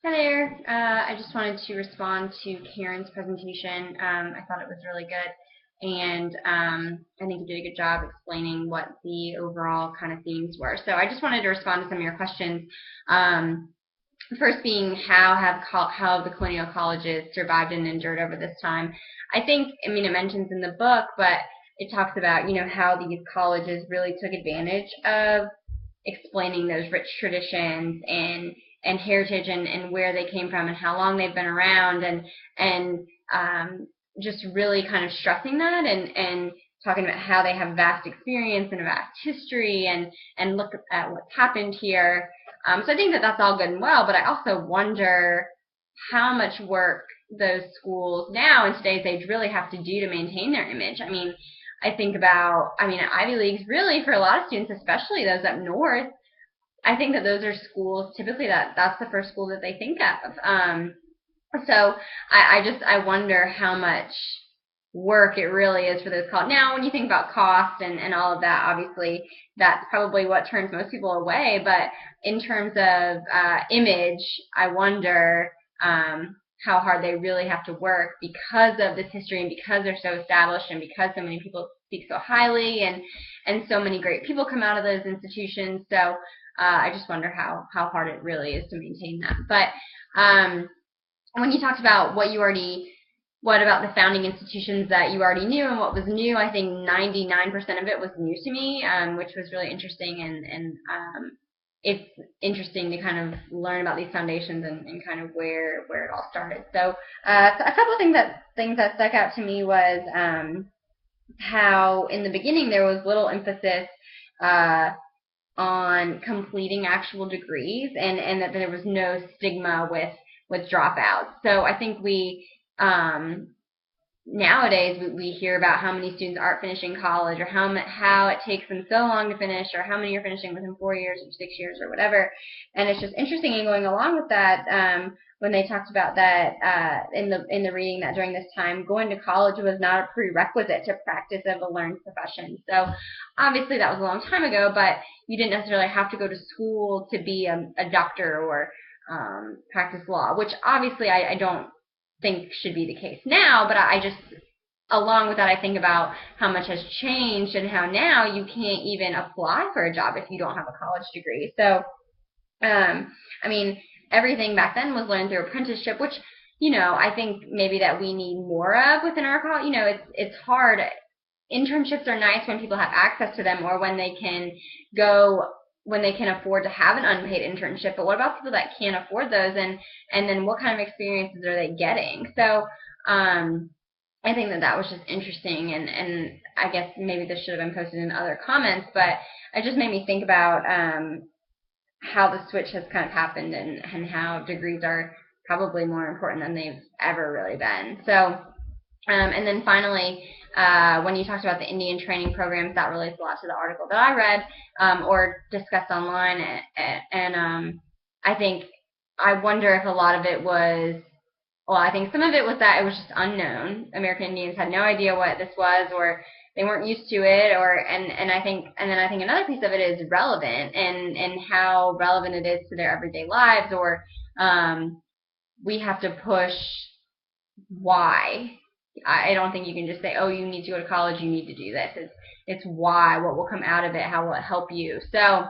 Hi there. I just wanted to respond to Karen's presentation. I thought it was really good, and I think you did a good job explaining what the overall kind of themes were. So I just wanted to respond to some of your questions. Um, First being how have the colonial colleges survived and endured over this time? I mean, it mentions in the book, but it talks about how these colleges really took advantage of explaining those rich traditions and heritage and where they came from and how long they've been around and just really kind of stressing that and talking about how they have vast experience and a vast history and look at what's happened here. So I think that that's all good and well, but I also wonder how much work those schools now in today's age really have to do to maintain their image. I mean, Ivy Leagues really for a lot of students, especially those up north, I think that those are schools typically that's the first school that they think of. So I wonder how much work it really is for those colleges. Now, when you think about cost and all of that, obviously that's probably what turns most people away. But in terms of image, I wonder how hard they really have to work because of this history and because they're so established and because so many people speak so highly and so many great people come out of those institutions. So I just wonder how hard it really is to maintain that. But when you talked about what about the founding institutions that you already knew and what was new, I think 99% of it was new to me, which was really interesting and it's interesting to kind of learn about these foundations and kind of where it all started. So a couple of things that stuck out to me was how in the beginning there was little emphasis on completing actual degrees and that there was no stigma with dropouts. So I think nowadays we hear about how many students aren't finishing college or how it takes them so long to finish or how many are finishing within 4 years or 6 years or whatever. And it's just interesting and going along with that when they talked about that in the reading that during this time going to college was not a prerequisite to practice of a learned profession. So obviously that was a long time ago, but you didn't necessarily have to go to school to be a doctor or practice law, which obviously I don't think should be the case now, but I just, along with that, I think about how much has changed and how now you can't even apply for a job if you don't have a college degree. So, I mean, everything back then was learned through apprenticeship, which, I think maybe that we need more of within our college. It's hard. Internships are nice when people have access to them or when they can afford to have an unpaid internship, but what about people that can't afford those and then what kind of experiences are they getting? So I think that was just interesting and I guess maybe this should have been posted in other comments, but it just made me think about how the switch has kind of happened and how degrees are probably more important than they've ever really been. So and then finally, when you talked about the Indian training programs, that relates a lot to the article that I read or discussed online. And I wonder if a lot of it was, well, I think some of it was that it was just unknown. American Indians had no idea what this was, or they weren't used to it, and I think another piece of it is relevant and how relevant it is to their everyday lives, or we have to push why. I don't think you can just say, oh, you need to go to college, you need to do this. It's why, what will come out of it, how will it help you. So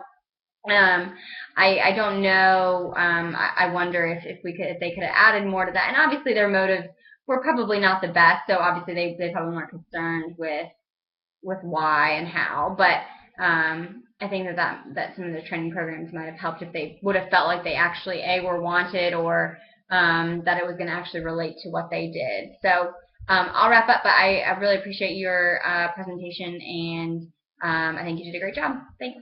I don't know. I wonder if they could have added more to that. And obviously their motives were probably not the best. So obviously they probably weren't concerned with why and how. But I think that some of the training programs might have helped if they would have felt like they actually were wanted or that it was going to actually relate to what they did. So I'll wrap up, but I really appreciate your presentation, and I think you did a great job. Thanks.